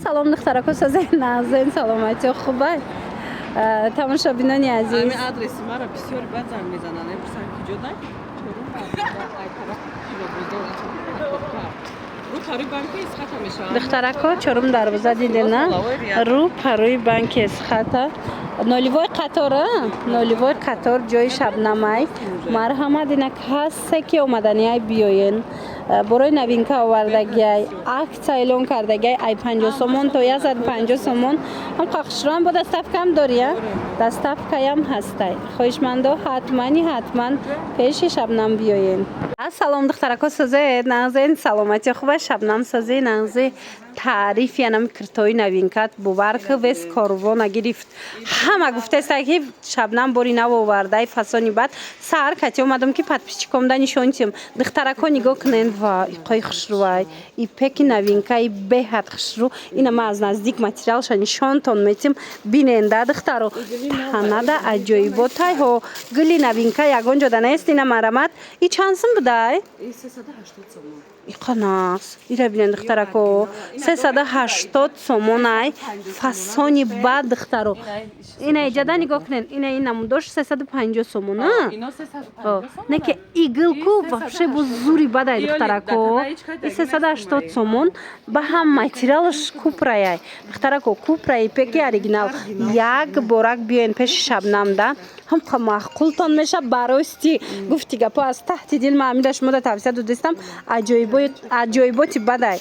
салом духтарако сазаи назин саломати хубай тамошобинони азиз ами адреси мара бисёр бад занг мезананд мепурсанд ки ҷодай рӯ парои банки исхата мешаванд духтарако чорум дарвоза дидена рӯ парои банки исхата нолевой қатора нолевой қатор ҷои шабнамай марҳамат ина касе ки омаданияй биёен борои навинка овардагиай акция эълон кардагиай ай 50 сомон то 150 сомон ҳам қақшрам бо даставкам дория даставкаям ҳастай хоҳишмандо ҳатман пеши шабнам биёен ассалом духтарако созед нағзен саломати хуба шабнам сози нағзи таъриф янам киртои навинкат буварка вес корвона гирифт ҳама гуфтеста ки шабнам бори нав овардаи фасони бад саҳар кати омадам ки подписчикомда нишонтим духтарако нигоҳ кунен ва иқои хушрувай ипеки навинкаи беҳад хушру ина ма аз наздик материалша нишонтон метим биненда духтаро танада аҷоиботай ҳо гули навинка ягон ҷода нест ина марамат и чанд сум будай 380 сомон иқанас ира бинен духтарако 380 сомон ай фасони бад духтаро ина иҷада нигоҳ кунен ина ин намудош 350 сомон ино 350 сомон неке иглку вообще бо зури бадай духтарако 380 сомон ба ҳам материалш купраяй духтарако купраи пеки оригинал як борак биёен пеши шабнамда ҳам маъқултон меша барости гуфти гапо аз таҳти дил ма амида шумода тавсия додистам аҷоиботи бадай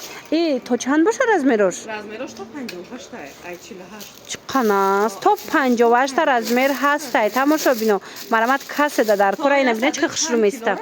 то чанд боша размерош размерош то 58 ай 48 чиқанас то 58 размер ҳастай тамошо бино марамат каседа дар кора ина бина чӣ хушру места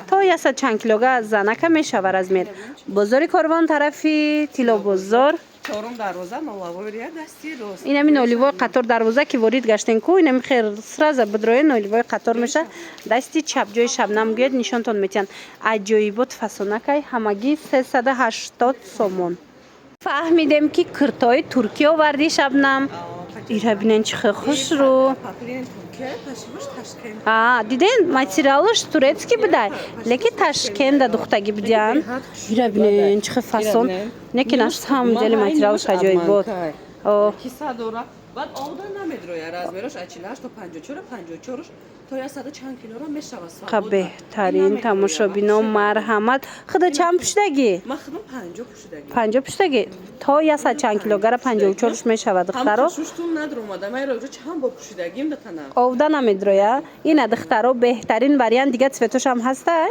то 100 чанд килога занака мешава размер бозори корвон тарафи тилобозор чорум дарвоза нолавой рия дасти рост инами нолевой қатор дарвоза ки ворид гаштен ку инами хер сразу бидроен нолевой қатор меша дасти чап ҷои шабнам гӯяд нишонтон метиҳанд аҷоибот фасонакай ҳамагӣ 380 сомон фаҳмидем ки киртои туркӣ оварди шабнам ира бинен чихе хушру диден материалш турецкий будай лекин ташкенда духтагӣ будиян ира бинен чихе фасон некин аз ҳам дели материалш аҷоибот киса дора баъд овда намедроя размерош ай 48 то 54 54 то 100 чанд килоро мешава қа беҳтарин тамошобино марҳамат худа чанд пуштагӣ ма худам 50 пуштагӣ 50 пуштагӣ то 100 чанд килогара 54 мешава духтаро шуштум надромада май роҷа чанд бо пушидагим датана овда намедроя ина духтаро беҳтарин вариант дига цветошам ҳастай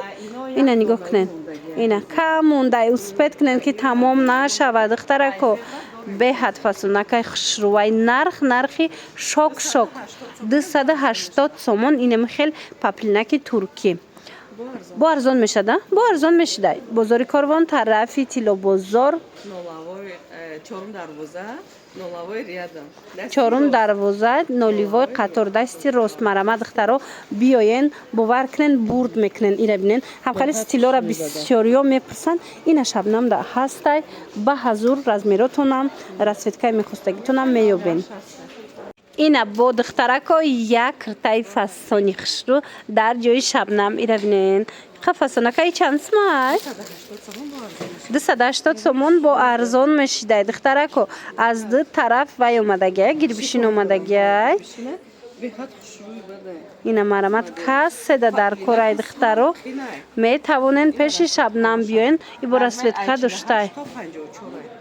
ина нигоҳ кунен ина кам мондай успед кунен ки тамом нашава духтарако беҳад фасонакай хушрувай нархи шок 280 сомон инами хел паплинаки туркӣ бо арзон мешада бо арзон мешидай бозори корвон тарафи тилобозор нолавой чорум дарвоза нолавой рияда чорум дарвоза нолевой қатор дасти рост марама духтаро биёен бовар кунен бурд мекунен ира бинен ҳамхари стилора бисёриё мепурсанд ина шабнамда ҳастай ба ҳазур размеротонам расветкаи мехостагитонам меёбен ина бо духтарако як киртаи фасони хушру дар ҷои шабнам ира бинен фасонакаи чанд сумай 280 сомон бо арзон мешидай духтарако аз ду тараф вай омадагиай гирбишин омадагиай ина марамат каседа дар кораи духтаро метавонен пеши шабнам биёен ибо расветка доштай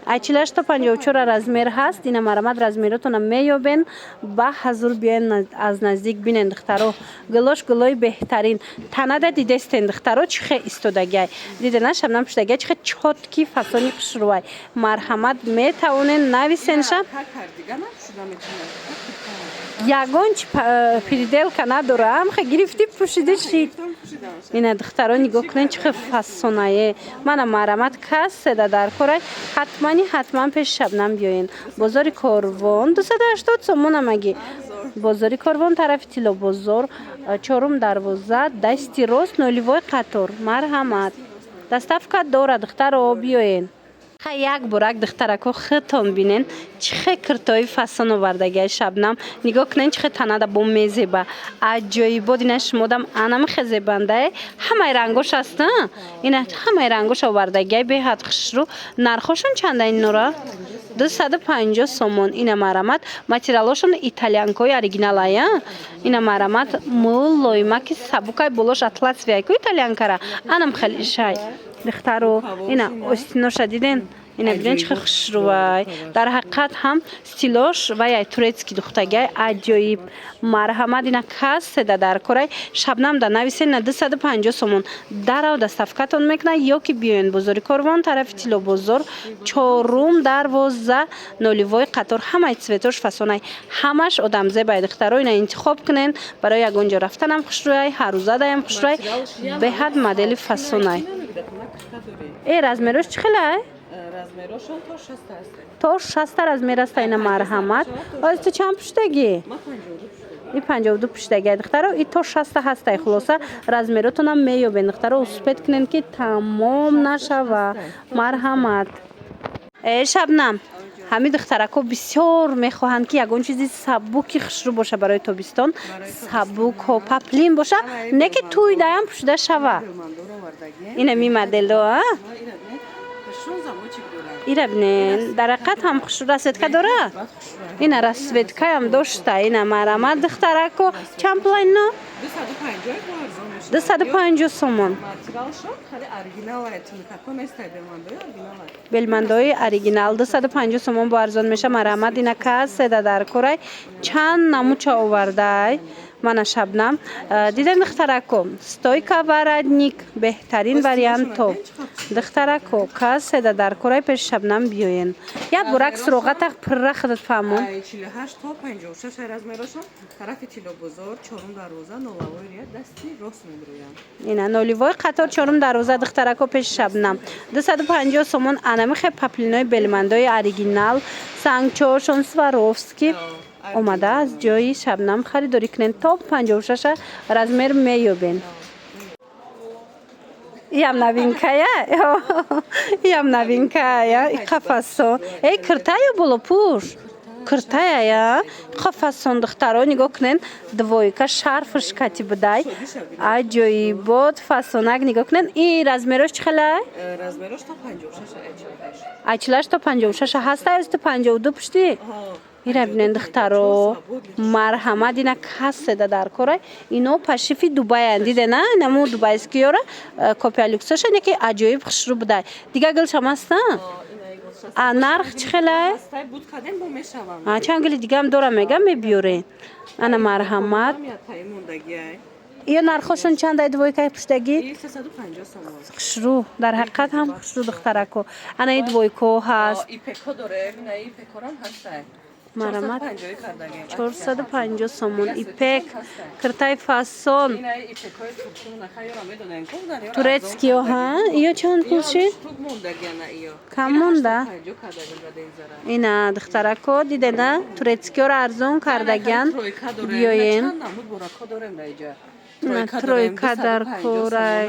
ай 48 то 54 размер ҳаст ина марамат размеротона меёбен ба ҳазур биёен аз наздик бинен духтаро гулош гулои беҳтарин танада дидестен духтаро чихе истодагиай дидена шабнам пуштагиай чихе чотки фасони хушрувай марҳамат метавонен нависенша ягон приделка надорам ха гирифти пушида шид ина духтаро нигоҳ кунен чихе фасонае мана марамат каседа дар корай ҳатман пеши шабнам биёен бозори корвон 280 сомон амагӣ бозори корвон тарафи тилобозор чорум дарвоза дасти рост нолевой қатор марҳамат даставка дора духтаро биёен یک بورک دخترکو خودتان بینین چه کرتای فسان آوردگی شبنم نگاه کنین چه تنه با میزیبه عجایب بود شمودم انم خزیبنده همه رنگوش هست این همه رنگوش آوردگی به حد خشرو نرخوشون چنده این نورا 250 سومون این مرامت ماتریالشون ایتالیانکوی اوریجینال ای این مرامت مولوی ماکی سبوکای بولش اطلس ویایکو ایتالیانکارا انم خیلی شای دخترو این استینوش دیدین این ببینید چه خوشروای در حقیقت هم استیلوش و یا تورецکی دختگی عجایب مرحمت اینا کس در کره شبنم در نویسین 250 سومون در و دستفکتون میکنه یا که بیاین بزرگ کاروان طرف تیلو بزرگ چهارم دروازه نولیوای قطار همه سویتوش فسونای همش آدم زیبای دخترو اینا انتخاب کنین برای یک اونجا رفتن هم خوشروای هر روزه دایم خوشروای به حد مدل فسونای ای رزمروش چخله размерошон то 60 аст. То 60 размер аст ина марҳамат. Оз ту чанд пуштаги? Ма 52. И 52 пуштаги духтаро и то 60 ҳастай хулоса размеротонам меёбен духтаро успет кунен ки тамом нашава. Марҳамат. Шабнам ҳамин духтарако бисёр мехоҳанд ки ягон чизи сабуки хушрӯ боша барои тобистон. Сабукҳо паплин боша, не ки туйдаам пушида шава. Ина ми модело, а? ира бинен дар ҳақиқат ҳам расветка дорад. Ина расветка ҳам дошта. Ина марҳамат духтарако чанд пул ино? 250 сомон. белмандои оригинал 250 сомон бо арзон меша. марҳамат ина каседа дар корай чанд намуча овардай. Мана Шабнам дидем духтарако стойка воротник беҳтарин варианто духтарако каседа дар корай пеш Шабнам биёен як бурак суроғатақ пирра худат фаҳмон 48 то 56 размерашон тарафи тило бузор чорум дарвоза нолавой рият дасти рост мебироям ина ноливой қатор чорум дарвоза духтарако пеш Шабнам 250 сомон анамихе паплинои белмандои оригинал сангчошон Сваровски омада аз ҷои Шабнам харидорӣ кунен то 56 размер меёбен. Иам новинкая? Иам новинкая? Қафасон. Эй, киртая боло пуш? Киртая? Қафасон духтаро нигоҳ кунен двойка шарфш кати будай. Аҷоибот фасонак нигоҳ кунен. И размерош чӣ хелай? размерош то 56 ачлаш то 56 ҳастай ӯ 52 пушти? ира бинен духтаро марҳамат ина каседа дар корай ино пашифи дубаян дидена наму дубайскиёра копия люксоша неки аҷоиб хушрӯ будай дига гилшам аста а нарх чӣ хелай чанд гили дигам дорам мегам мебиёрен ана марҳамат ё нархошон чандай двойкаи пуштагӣ 350 сомон хушрӯ дар ҳақиқат ҳам хушрӯ духтарако ана и двойко ҳаст ипеко доре ина ипекорам ҳастай марҳамат 450 сомон ипек киртай фасон турецкиё ҳа ё чанд пул шид кам монда ина духтарако дидена турецкиёро арзон кардагиан биёен тройка дар корай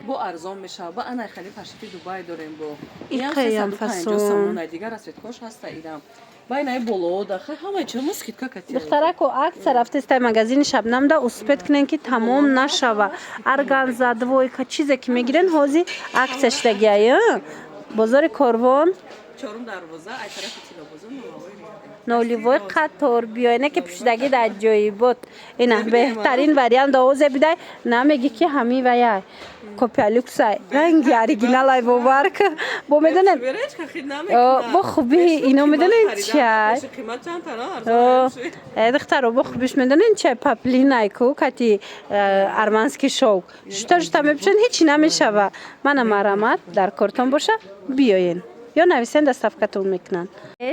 бо арзон мешава ба ана хали пашифи дубай дорем бо икаям фасон дигар расветкош ҳаста идам байнаи болода ҳама чому скидка кати духтарако акция рафтестай магазини Шабнамда успет кунен ки тамом нашава арганза двойка чизе ки мегирен ҳозир акция шудагия бозори Корвон чорум дарвоза ай тарафи тилобозор ноливой қатор биёне ки пушидаги дар ҷоибот ина беҳтарин вариант овозе бидай намеги ки ҳами ваяй копия люксай ранги оригиналай боварк бо медонем бо хуби ино медонем чай духтаро бо хубиш медонем чай паплинай ку кати арманский шоу шута шута мепушен ҳичи намешава мана марҳамат дар кортон боша биёен ё нависен дастафкатон мекунанд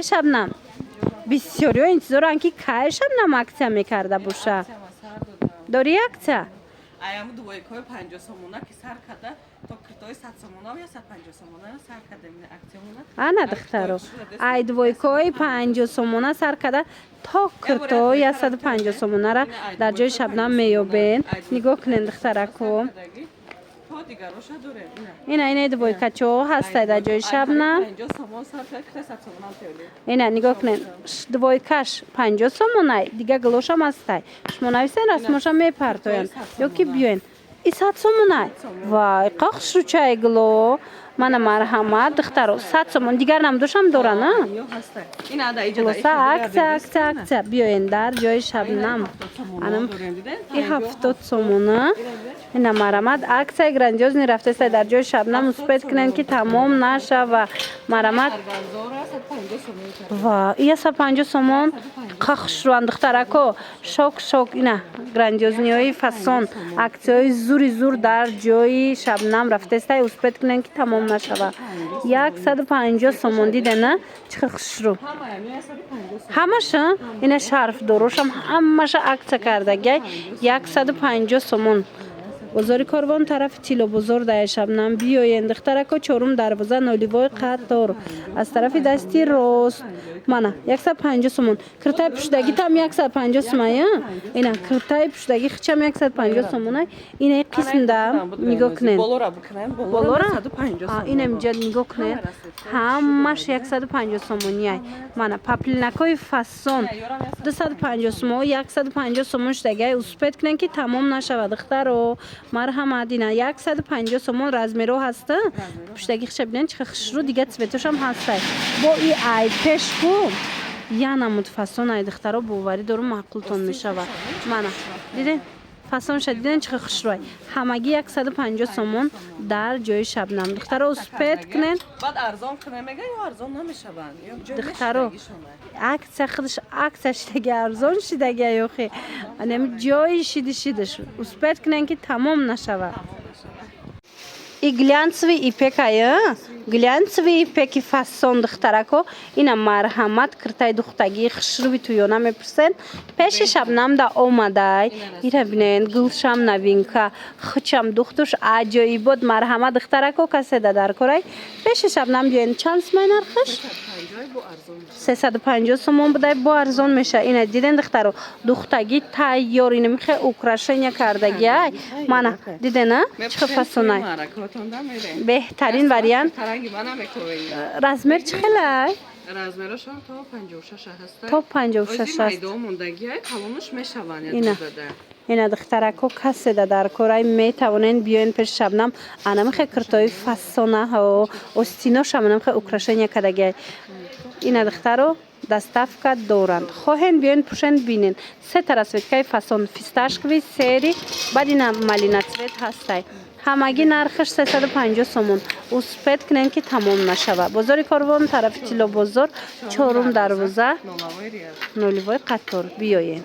Шабнам бисёриё интизоранд ки кай Шабнам аксия мекарда боша дори аксия аям двойкои 50 сомона ки сар када то киртои 100 сомона ё 150 сомона сар када мин аксиямона ана духтаро ай двойкои 50 сомона сар када то киртои 150 сомонара дар ҷои Шабнам меёбен нигоҳ кунен духтарако دیگراش داره اینا دویکا چو هسته در جای شبنم. 50 سوم صرف کرد 100 سوم تیولی اینا نگاه کنین دویکاش 50 سومونای دیگه گلوشم هسته شما نویسین رسمشم میپرتوین یا کی بیاین این 100 سومونای وای قاقش رو چای گلو من مرحمت دخترو 100 سومون دیگر نمدوشم داره نه یا هسته این ادا ایجاد عکس بیاین در جای شبنم انم این 70 سومونه اینا مرحمت عکس گرندیوز نی رفته است در جای شبنم مثبت کنن که تمام نشه و مرحمت و این 150 سومون قاقش رو دخترکو شوک اینا گرندیوز نیای فسون عکسای زور در جای شبنم رفته است مثبت کنن که تمام نشوه 150 سومون دیده نه چه خوشرو همش این شرف دروشم همش عکس کرده 150 سومون بازار کاروان طرف تیلو بزرگ در شبنم بیاین دخترکو چورم دروازه نولیوای قطار از طرف دستی راست منه 150 سومون کرتای پشتگی تام 150 سومه اینا کرتای پشتگی خچم 150 سومونه این قسم ده نگاه کنین بولورا 150 اینم جد نگاه کنین همش 150 سومونیه منه پاپلینکای فاسون 250 سومون 150 سومونش دیگه اسپت کنین که تمام نشه دخترو مرحمت اینا 150 سومون رزمیرو هسته پشتگی خچ ببینین چه خشرو دیگه سویتوش هم هسته با این ای پشکو یا نمود فاسون ای دخترو باوری دارو معقولتون میشه و منه دیدین فاسون شدیدن چه خشروی همگی 150 سومون در جای شبنم دخترو اسپت کنین بعد ارزان کنه میگه یا ارزان نمیشه بند دخترو عکس خودش عکسش دیگه ارزان شده یا خی انم جای شیدش اسپت کنین که تمام نشوه این گلانسوی ایپکایه گلانسوی ایپکی فاسون دخترکو اینا مرحمت کرتای دختگی خشروی تویونا میپرسن پیش شبنم دا اومده ایره بینین گلشم نوینکا خچم دختوش عجایی بود مرحمت دخترکو کسی در کرای پیش شبنم بیاین چند سمای نرخش 350 سومون بوده با ارزون میشه اینا دیدن دخترو دختگی تیار اینو میخه اوکراشنیا کردگی منه دیدن نه چه فاسونای بهترین وریانت رزمر چه خیلی رزمرش هم تا 56 هست تا 56 هست میدو موندگی کلونش میشوانید اینا دخترکو کسی در کورای میتوانین بیاین پیش شبنم انا میخه کرتای فاسونه ها استیناش هم میخه اوکراشنیا کردگی اینا دخترو دستافکا دورند خواهن بیاین پوشن بینین سه طرف که فاسون فیستاشکوی سری بعد اینا مالینات هسته همگی نرخش 350 سومون اسپت کنین که تمام نشوه بازار کاروان طرف تیلو بزرگ چهارم دروازه نولیوای قطار بیاین